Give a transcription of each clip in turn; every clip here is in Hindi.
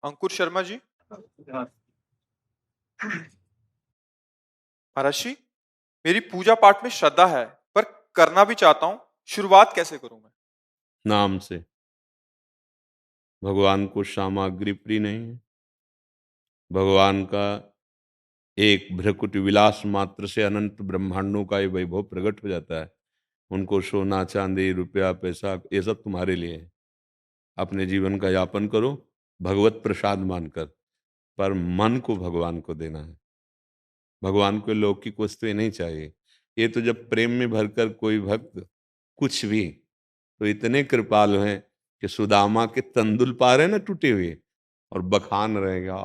अंकुर शर्मा जी। हाँ। महाराज जी, मेरी पूजा पाठ में श्रद्धा है, पर करना भी चाहता हूँ। शुरुआत कैसे करूं मैं? नाम से। भगवान को सामग्री प्रिय नहीं है। भगवान का एक भ्रकुट विलास मात्र से अनंत ब्रह्मांडों का ये वैभव प्रकट हो जाता है। उनको सोना चांदी रुपया पैसा ये सब तुम्हारे लिए है। अपने जीवन का यापन करो भगवत प्रसाद मानकर, पर मन को भगवान को देना है। भगवान को लौकिक वस्तुएं नहीं चाहिए। ये तो जब प्रेम में भरकर कोई भक्त कुछ भी, तो इतने कृपालु हैं कि सुदामा के तंदुल पा रहे ना टूटे हुए, और बखान रहेगा,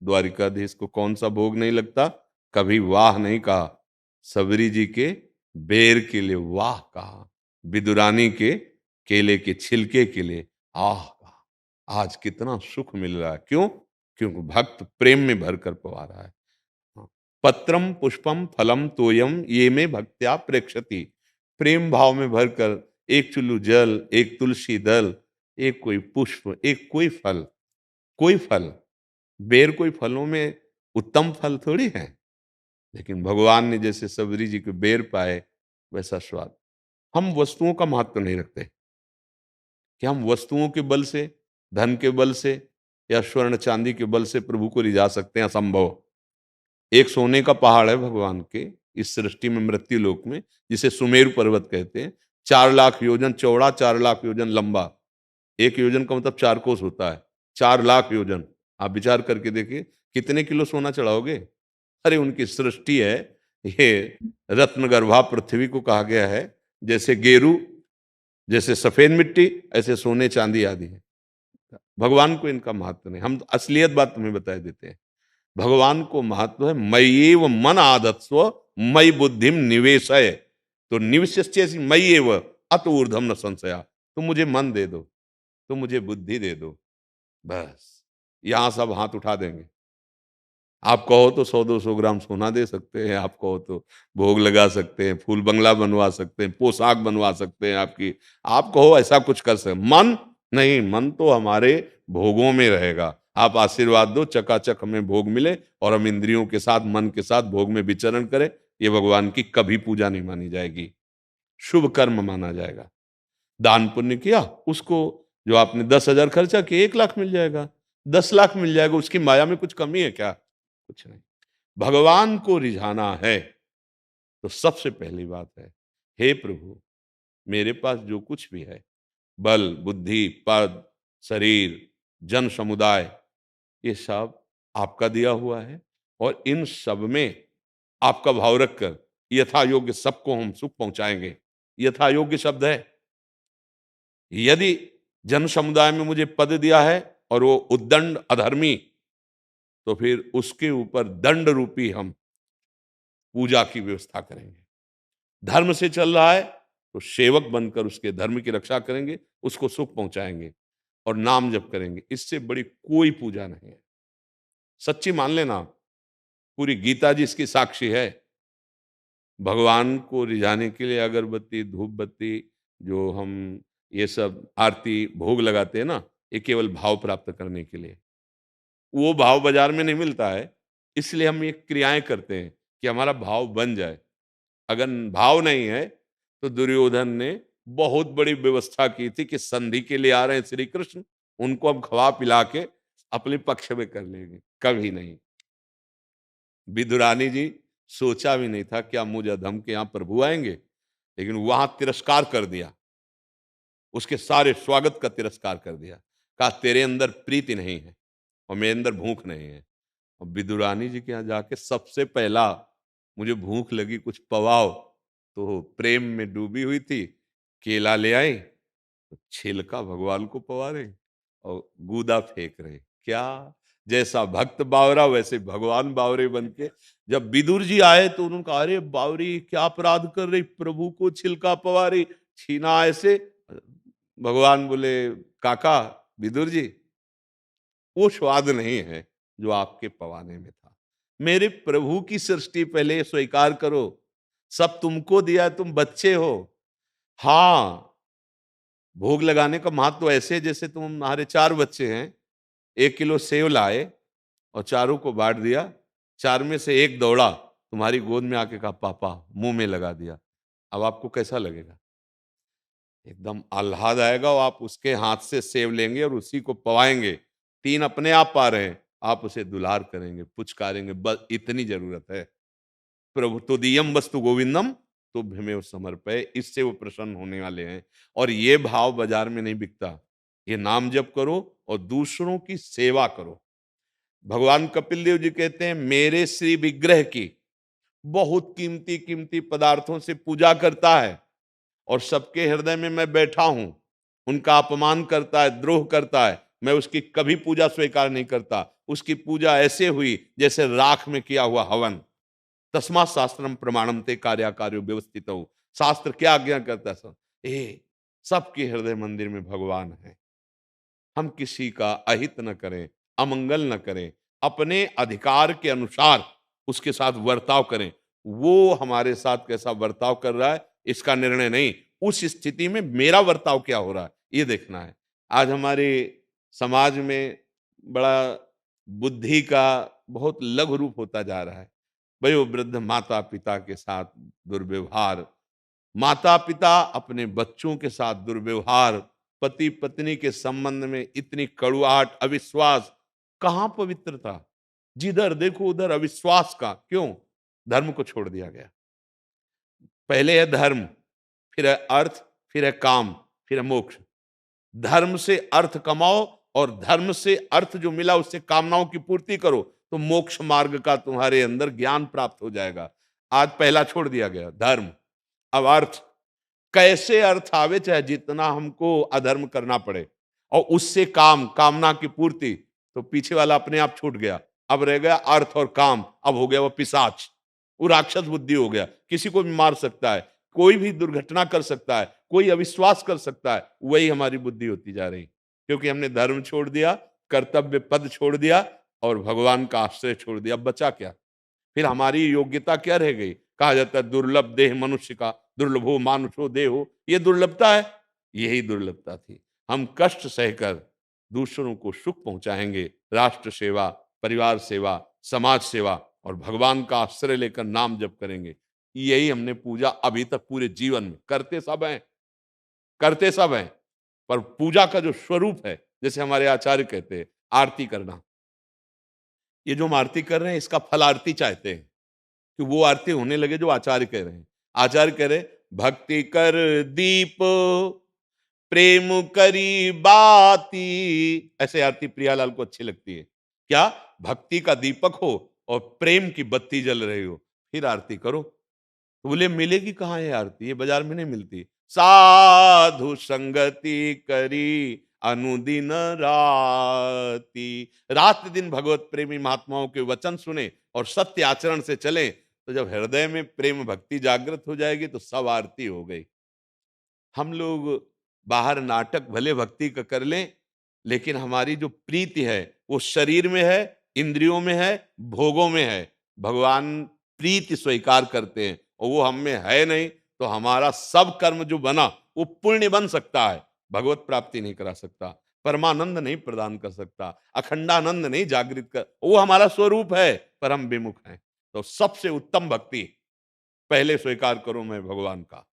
द्वारिकाधीश को कौन सा भोग नहीं लगता, कभी वाह नहीं कहा। सबरी जी के बेर के लिए वाह कहा, विदुरानी के केले के छिलके के लिए आह कहा। आज कितना सुख मिल रहा है, क्यों? क्योंकि भक्त प्रेम में भरकर पवा रहा है। हाँ। पत्रम पुष्पम फलम तोयम ये में भक्त्या प्रेक्षति। प्रेम भाव में भरकर एक चुल्लू जल, एक तुलसी दल, एक कोई पुष्प, एक कोई फल, कोई फल। बेर कोई फलों में उत्तम फल थोड़ी है, लेकिन भगवान ने जैसे सबरी जी को बेर पाए वैसा स्वाद। हम वस्तुओं का महत्व नहीं रखते कि हम वस्तुओं के बल से, धन के बल से या स्वर्ण चांदी के बल से प्रभु को रिझा सकते हैं, असंभव। एक सोने का पहाड़ है भगवान के इस सृष्टि में, मृत्यु लोक में, जिसे सुमेरु पर्वत कहते हैं। 4 लाख योजन चौड़ा, 4 लाख योजन लंबा। 1 योजन का मतलब 4 कोस होता है। 4 लाख योजन। आप विचार करके देखिए कितने किलो सोना चढ़ाओगे। अरे उनकी सृष्टि है ये। रत्न गर्भा पृथ्वी को कहा गया है, जैसे गेरू, जैसे सफेद मिट्टी, ऐसे सोने चांदी आदि है। भगवान को इनका महत्व नहीं, हम तो असलियत बात तुम्हें बता देते हैं। भगवान को महत्व है मय्येव मन आदत्स्व मयि बुद्धिम निवेशय। तो निविश्य मय्येव अत ऊर्ध्वम न संशया। तुम मुझे मन दे दो, तुम मुझे बुद्धि दे दो, बस यहां सब हाथ उठा देंगे। आप कहो तो 100-200 ग्राम सोना दे सकते हैं, आप कहो तो भोग लगा सकते हैं, फूल बंगला बनवा सकते हैं, पोशाक बनवा सकते हैं आपकी। आप कहो ऐसा कुछ कर सकते, मन नहीं। मन तो हमारे भोगों में रहेगा। आप आशीर्वाद दो, चकाचक हमें भोग मिले और हम इंद्रियों के साथ, मन के साथ भोग में विचरण करें। ये भगवान की कभी पूजा नहीं मानी जाएगी, शुभ कर्म माना जाएगा। दान पुण्य किया, उसको जो आपने 10,000 खर्चा किया, 1 लाख मिल जाएगा, 10 लाख मिल जाएगा। उसकी माया में कुछ कमी है क्या? कुछ नहीं। भगवान को रिझाना है तो सबसे पहली बात है, हे प्रभु, मेरे पास जो कुछ भी है, बल बुद्धि पद शरीर जन समुदाय, ये सब आपका दिया हुआ है, और इन सब में आपका भाव रखकर यथा योग्य सबको हम सुख पहुंचाएंगे। यथा योग्य शब्द है। यदि जन समुदाय में मुझे पद दिया है और वो उद्दंड अधर्मी, तो फिर उसके ऊपर दंड रूपी हम पूजा की व्यवस्था करेंगे। धर्म से चल रहा है तो सेवक बनकर उसके धर्म की रक्षा करेंगे, उसको सुख पहुंचाएंगे और नाम जप करेंगे। इससे बड़ी कोई पूजा नहीं है। सच्ची मान लेना, पूरी गीता जी इसकी साक्षी है। भगवान को रिझाने के लिए अगरबत्ती धूप बत्ती, जो हम ये सब आरती भोग लगाते हैं ना, ये केवल भाव प्राप्त करने के लिए। वो भाव बाजार में नहीं मिलता है, इसलिए हम ये क्रियाएं करते हैं कि हमारा भाव बन जाए। अगर भाव नहीं है तो दुर्योधन ने बहुत बड़ी व्यवस्था की थी कि संधि के लिए आ रहे हैं श्री कृष्ण, उनको हम खवा पिला के अपने पक्ष में कर लेंगे। कभी नहीं। विदुरानी जी सोचा भी नहीं था क्या मुझ अधम के यहाँ प्रभु आएंगे, लेकिन वहां तिरस्कार कर दिया, उसके सारे स्वागत का तिरस्कार कर दिया। कहा तेरे अंदर प्रीति नहीं है और मेरे अंदर भूख नहीं है। और विदुरानी जी के यहाँ जाके सबसे पहला, मुझे भूख लगी कुछ पवाओ, तो प्रेम में डूबी हुई थी, केला ले आई, तो छिलका भगवान को पवा रहे और गूदा फेंक रहे। क्या जैसा भक्त बावरा वैसे भगवान बावरे बन के। जब विदुर जी आए तो उन्होंने कहा अरे बावरी क्या अपराध कर रही, प्रभु को छिलका पवा रही, छीना ऐसे। भगवान बोले काका विदुर जी, वो स्वाद नहीं है जो आपके पवाने में था। मेरे प्रभु की सृष्टि पहले स्वीकार करो। सब तुमको दिया, तुम बच्चे हो। हाँ, भोग लगाने का महत्व ऐसे जैसे तुम्हारे 4 बच्चे हैं, 1 किलो सेव लाए और चारों को बांट दिया, 4 में से एक दौड़ा, तुम्हारी गोद में आके कहा पापा, मुंह में लगा दिया, अब आपको कैसा लगेगा? एकदम आह्लाद आएगा और आप उसके हाथ से सेव लेंगे और उसी को पवाएंगे। 3 अपने आप पा रहे हैं, आप उसे दुलार करेंगे, पुचकारेंगे, बस इतनी जरूरत है। प्रभु तुदीयम वस्तु गोविंदम तुभ्यमेव समर्पय, इससे वो प्रसन्न होने वाले हैं। और ये भाव बाजार में नहीं बिकता। ये नाम जप करो और दूसरों की सेवा करो। भगवान कपिल देव जी कहते हैं, मेरे श्री विग्रह की बहुत कीमती कीमती पदार्थों से पूजा करता है और सबके हृदय में मैं बैठा हूं, उनका अपमान करता है, द्रोह करता है, मैं उसकी कभी पूजा स्वीकार नहीं करता। उसकी पूजा ऐसे हुई जैसे राख में किया हुआ हवन। तस्मात् शास्त्रम प्रमाणम ते कार्याकार्यो व्यवस्थित हो। शास्त्र क्या आज्ञा करता है? सब सबके हृदय मंदिर में भगवान है। हम किसी का अहित न करें, अमंगल न करें, अपने अधिकार के अनुसार उसके साथ वर्ताव करें। वो हमारे साथ कैसा बर्ताव कर रहा है इसका निर्णय नहीं, उस स्थिति में मेरा वर्ताव क्या हो रहा है ये देखना है। आज हमारे समाज में बड़ा बुद्धि का बहुत लघु रूप होता जा रहा है। वयोवृद्ध माता पिता के साथ दुर्व्यवहार, माता पिता अपने बच्चों के साथ दुर्व्यवहार, पति पत्नी के संबंध में इतनी कड़ुआहट, अविश्वास, कहां पवित्रता? जिधर देखो उधर अविश्वास का। क्यों? धर्म को छोड़ दिया गया। पहले है धर्म, फिर है अर्थ, फिर है काम, फिर है मोक्ष। धर्म से अर्थ कमाओ और धर्म से अर्थ जो मिला उससे कामनाओं की पूर्ति करो, तो मोक्ष मार्ग का तुम्हारे अंदर ज्ञान प्राप्त हो जाएगा। आज पहला छोड़ दिया गया धर्म, अब अर्थ। कैसे अर्थ आवे, चाहे जितना हमको अधर्म करना पड़े, और उससे काम, कामना की पूर्ति, तो पीछे वाला अपने आप छूट गया। अब रह गया अर्थ और काम। अब हो गया वो पिशाच, वो राक्षस बुद्धि हो गया। किसी को भी मार सकता है, कोई भी दुर्घटना कर सकता है, कोई अविश्वास कर सकता है। वही हमारी बुद्धि होती जा रही, क्योंकि हमने धर्म छोड़ दिया, कर्तव्य पद छोड़ दिया और भगवान का आश्रय छोड़ दिया। अब बचा क्या? फिर हमारी योग्यता क्या रह गई? कहा जाता है दुर्लभ देह मनुष्य का, दुर्लभो मानुषो देहो। ये दुर्लभता है, यही दुर्लभता थी। हम कष्ट सहकर दूसरों को सुख पहुंचाएंगे, राष्ट्र सेवा, परिवार सेवा, समाज सेवा और भगवान का आश्रय लेकर नाम जप करेंगे। यही हमने पूजा अभी तक पूरे जीवन में करते सब हैं, करते सब हैं। पर पूजा का जो स्वरूप है, जैसे हमारे आचार्य कहते हैं, आरती करना। ये जो हम आरती कर रहे हैं इसका फल आरती चाहते हैं कि वो आरती होने लगे जो आचार्य कह रहे हैं। आचार्य कह रहे भक्ति कर दीप प्रेम करी बाती। ऐसे आरती प्रियालाल को अच्छी लगती है। क्या? भक्ति का दीपक हो और प्रेम की बत्ती जल रही हो, फिर आरती करो। तो बोले मिलेगी कहाँ ये आरती? ये बाजार में नहीं मिलती। साधु संगति करी अनुदिन राती। रात दिन भगवत प्रेमी महात्माओं के वचन सुने और सत्य आचरण से चले, तो जब हृदय में प्रेम भक्ति जागृत हो जाएगी तो सब आरती हो गई। हम लोग बाहर नाटक भले भक्ति का कर लें, लेकिन हमारी जो प्रीति है वो शरीर में है, इंद्रियों में है, भोगों में है। भगवान प्रीति स्वीकार करते हैं और वो हम में है नहीं, तो हमारा सब कर्म जो बना वो पुण्य बन सकता है, भगवत प्राप्ति नहीं करा सकता, परमानंद नहीं प्रदान कर सकता, अखंडानंद नहीं जागृत कर। वो हमारा स्वरूप है पर हम विमुख हैं। तो सबसे उत्तम भक्ति पहले स्वीकार करो मैं भगवान का,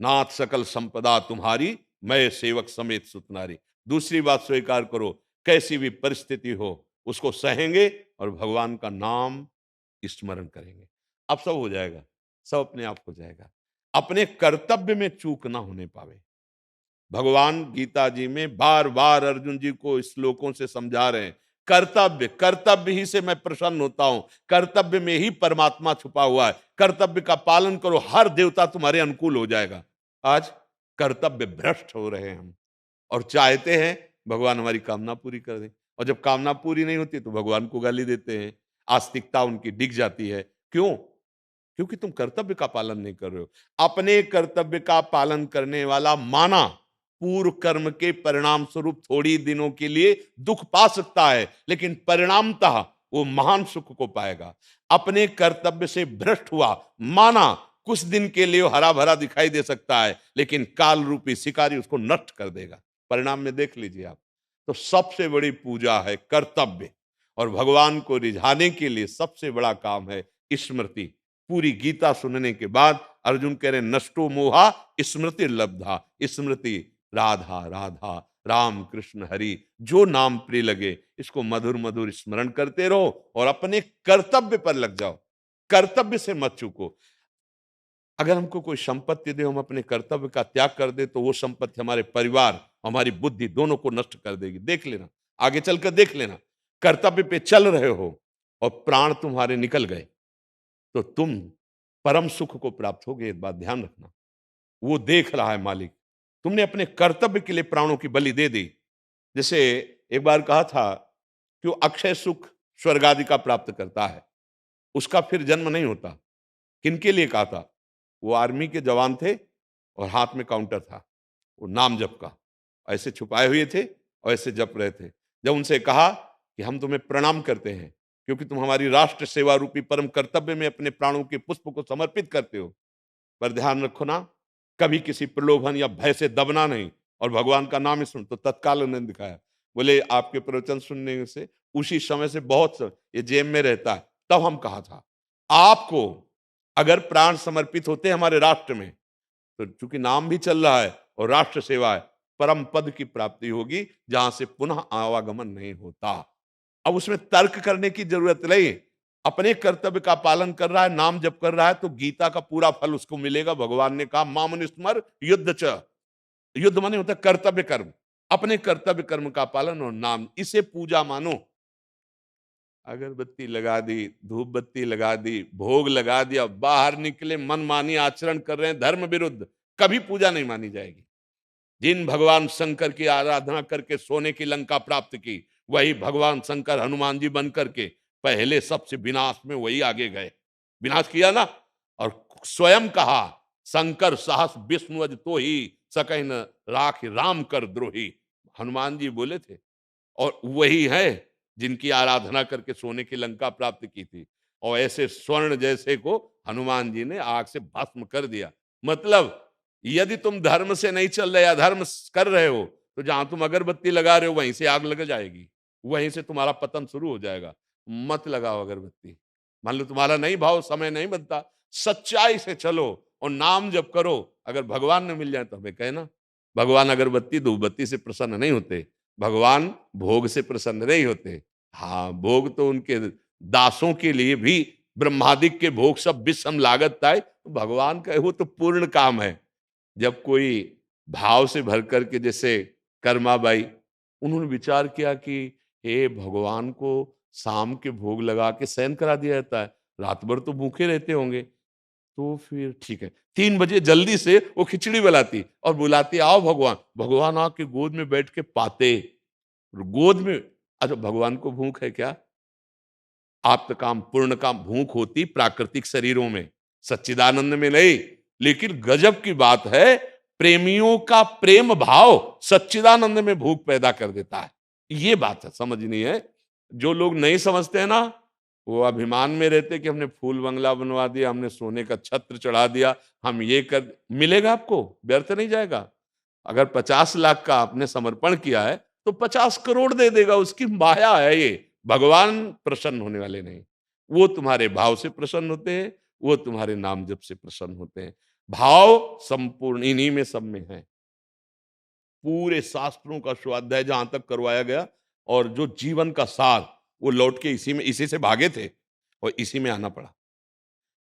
नाथ सकल संपदा तुम्हारी, मैं सेवक समेत सुतनारी। दूसरी बात स्वीकार करो, कैसी भी परिस्थिति हो उसको सहेंगे और भगवान का नाम स्मरण करेंगे। अब सब हो जाएगा, सब अपने आप हो जाएगा। अपने कर्तव्य में चूक ना होने पावे। भगवान गीता जी में बार बार अर्जुन जी को श्लोकों से समझा रहे हैं, कर्तव्य, कर्तव्य ही से मैं प्रसन्न होता हूं, कर्तव्य में ही परमात्मा छुपा हुआ है। कर्तव्य का पालन करो, हर देवता तुम्हारे अनुकूल हो जाएगा। आज कर्तव्य भ्रष्ट हो रहे हैं हम, और चाहते हैं भगवान हमारी कामना पूरी कर दे, और जब कामना पूरी नहीं होती तो भगवान को गाली देते हैं। आस्तिकता उनकी डिग जाती है। क्यों? क्योंकि तुम कर्तव्य का पालन नहीं कर रहे हो। अपने कर्तव्य का पालन करने वाला माना पूर्व कर्म के परिणाम स्वरूप थोड़ी दिनों के लिए दुख पा सकता है, लेकिन परिणामतः वो महान सुख को पाएगा। अपने कर्तव्य से भ्रष्ट हुआ माना कुछ दिन के लिए हरा भरा दिखाई दे सकता है, लेकिन काल रूपी शिकारी उसको नष्ट कर देगा। परिणाम में देख लीजिए आप। तो सबसे बड़ी पूजा है कर्तव्य, और भगवान को रिझाने के लिए सबसे बड़ा काम है स्मृति। पूरी गीता सुनने के बाद अर्जुन कह रहे नष्टो मोहा स्मृति लब्धा, स्मृति राधा राधा राम कृष्ण हरि, जो नाम प्रिय लगे इसको मधुर मधुर स्मरण करते रहो और अपने कर्तव्य पर लग जाओ, कर्तव्य से मत चूको। अगर हमको कोई संपत्ति दे, हम अपने कर्तव्य का त्याग कर दे, तो वो संपत्ति हमारे परिवार, हमारी बुद्धि दोनों को नष्ट कर देगी। देख लेना, आगे चलकर देख लेना, कर्तव्य पे चल रहे हो और प्राण तुम्हारे निकल गए तो तुम परम सुख को प्राप्त होगे। एक बात ध्यान रखना, वो देख रहा है मालिक, तुमने अपने कर्तव्य के लिए प्राणों की बलि दे दी। जैसे एक बार कहा था कि वो अक्षय सुख स्वर्ग आदि का प्राप्त करता है, उसका फिर जन्म नहीं होता। किनके लिए कहा था? वो आर्मी के जवान थे और हाथ में काउंटर था, वो नाम जप का ऐसे छुपाए हुए थे और ऐसे जप रहे थे। जब उनसे कहा कि हम तुम्हें प्रणाम करते हैं क्योंकि तुम हमारी राष्ट्र सेवा रूपी परम कर्तव्य में अपने प्राणों के पुष्प को समर्पित करते हो, पर ध्यान रखो ना, कभी किसी प्रलोभन या भय से दबना नहीं और भगवान का नाम ही सुन। तो तत्काल उन्होंने दिखाया, बोले आपके प्रवचन सुनने से उसी समय से ये जेब में रहता है। तब हम कहा था आपको अगर प्राण समर्पित होते हमारे राष्ट्र में, तो चूंकि नाम भी चल रहा है और राष्ट्र सेवा है, परम पद की प्राप्ति होगी जहां से पुनः आवागमन नहीं होता। अब उसमें तर्क करने की जरूरत नहीं, अपने कर्तव्य का पालन कर रहा है, नाम जप कर रहा है, तो गीता का पूरा फल उसको मिलेगा। भगवान ने कहा मामन स्मर युद्ध च, युद्ध माने होता है कर्तव्य कर्म, अपने कर्तव्य कर्म का पालन और नाम, इसे पूजा मानो। अगरबत्ती लगा दी, धूप बत्ती लगा दी, भोग लगा दिया, बाहर निकले मनमानी आचरण कर रहे हैं धर्म विरुद्ध, कभी पूजा नहीं मानी जाएगी। जिन भगवान शंकर की आराधना करके सोने की लंका प्राप्त की, वही भगवान शंकर हनुमान जी बन करके पहले सबसे विनाश में वही आगे गए, विनाश किया ना। और स्वयं कहा शंकर साहस विष्णु अज तो ही सकहि न राख राम कर द्रोही, हनुमान जी बोले थे। और वही है जिनकी आराधना करके सोने की लंका प्राप्त की थी, और ऐसे स्वर्ण जैसे को हनुमान जी ने आग से भस्म कर दिया। मतलब यदि तुम धर्म से नहीं चल रहे, अधर्म कर रहे हो, तो जहां तुम अगरबत्ती लगा रहे हो वहीं से आग लग जाएगी, वहीं से तुम्हारा पतन शुरू हो जाएगा। मत लगाओ अगरबत्ती। मान लो तुम्हारा नहीं भाव, समय नहीं बनता, सच्चाई से चलो और नाम जप करो। अगर भगवान न मिल जाए तो हमें कहना। भगवान अगरबत्ती धूपबत्ती से प्रसन्न नहीं होते, भगवान भोग से प्रसन्न नहीं होते। हाँ, भोग तो उनके दासों के लिए भी ब्रह्मादिक के भोग सब विषम लागत है, तो भगवान का वो तो पूर्ण काम है। जब कोई भाव से भर करके, जैसे कर्माबाई, उन्होंने विचार किया कि हे भगवान को शाम के भोग लगा के शयन करा दिया जाता है, रात भर तो भूखे रहते होंगे, तो फिर ठीक है 3 बजे जल्दी से वो खिचड़ी बनाती और बुलाती, आओ भगवान। भगवान आके गोद में बैठ के पाते, गोद में। अच्छा, भगवान को भूख है क्या? आप्त काम पूर्ण काम भूख होती प्राकृतिक शरीरों में, सच्चिदानंद में नहीं। लेकिन गजब की बात है, प्रेमियों का प्रेम भाव सच्चिदानंद में भूख पैदा कर देता है। ये बात है, समझनी है। जो लोग नहीं समझते हैं ना, वो अभिमान में रहते कि हमने फूल बंगला बनवा दिया, हमने सोने का छत्र चढ़ा दिया, हम ये कर, मिलेगा आपको, व्यर्थ नहीं जाएगा। अगर 50 लाख का आपने समर्पण किया है तो 50 करोड़ दे देगा, उसकी माया है ये। भगवान प्रसन्न होने वाले नहीं, वो तुम्हारे भाव से प्रसन्न होते हैं, वो तुम्हारे नाम जप से प्रसन्न होते हैं। भाव संपूर्ण इन्हीं में सब में है। पूरे शास्त्रों का स्वाध्याय जहां तक करवाया गया, और जो जीवन का सार, वो लौट के इसी से भागे थे और इसी में आना पड़ा,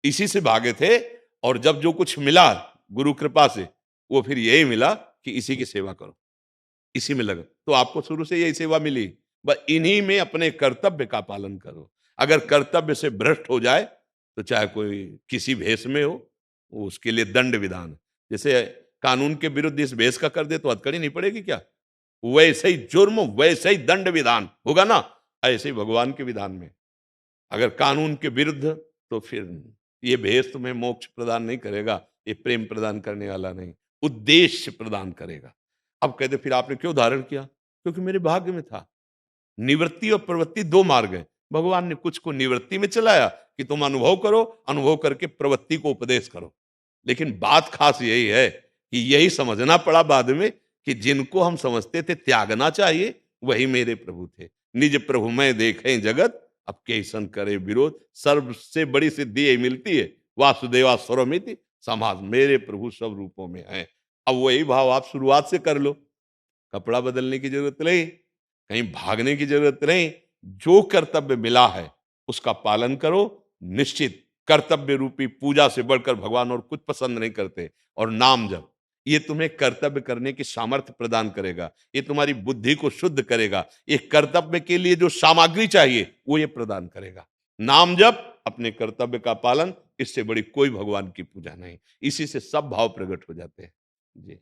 इसी से भागे थे। और जब जो कुछ मिला गुरु कृपा से, वो फिर यही मिला कि इसी की सेवा करो, इसी में लगा। तो आपको शुरू से यही सेवा मिली, बस इन्हीं में अपने कर्तव्य का पालन करो। अगर कर्तव्य से भ्रष्ट हो जाए, तो चाहे कोई किसी भेष में हो, वो उसके लिए दंड विधान है। जैसे कानून के विरुद्ध इस भेष का कर दे तो हथकड़ी नहीं पड़ेगी क्या? वैसे ही जुर्म, वैसे ही दंड विधान होगा ना। ऐसे ही भगवान के विधान में अगर कानून के विरुद्ध, तो फिर ये भेष तुम्हें मोक्ष प्रदान नहीं करेगा, ये प्रेम प्रदान करने वाला नहीं, उद्देश्य प्रदान करेगा। अब कहते फिर आपने क्यों धारण किया? क्योंकि मेरे भाग्य में था। निवृत्ति और प्रवृत्ति 2 मार्ग है। भगवान ने कुछ को निवृत्ति में चलाया कि तुम अनुभव करो, अनुभव करके प्रवृत्ति को उपदेश करो। लेकिन बात खास यही है कि यही समझना पड़ा बाद में कि जिनको हम समझते थे त्यागना चाहिए, वही मेरे प्रभु थे। निज प्रभु में देखें जगत, अब कैसन करे विरोध। सर्व से बड़ी सिद्धि यही मिलती है, वासुदेवा सर्वमिति समाज। मेरे प्रभु सब रूपों में हैं। अब वही भाव आप शुरुआत से कर लो, कपड़ा बदलने की जरूरत नहीं, कहीं भागने की जरूरत नहीं। जो कर्तव्य मिला है उसका पालन करो। निश्चित कर्तव्य रूपी पूजा से बढ़कर भगवान और कुछ पसंद नहीं करते। और नाम जप, ये तुम्हें कर्तव्य करने की सामर्थ्य प्रदान करेगा, ये तुम्हारी बुद्धि को शुद्ध करेगा, ये कर्तव्य के लिए जो सामग्री चाहिए वो ये प्रदान करेगा। नाम जप, अपने कर्तव्य का पालन, इससे बड़ी कोई भगवान की पूजा नहीं। इसी से सब भाव प्रकट हो जाते हैं। जी।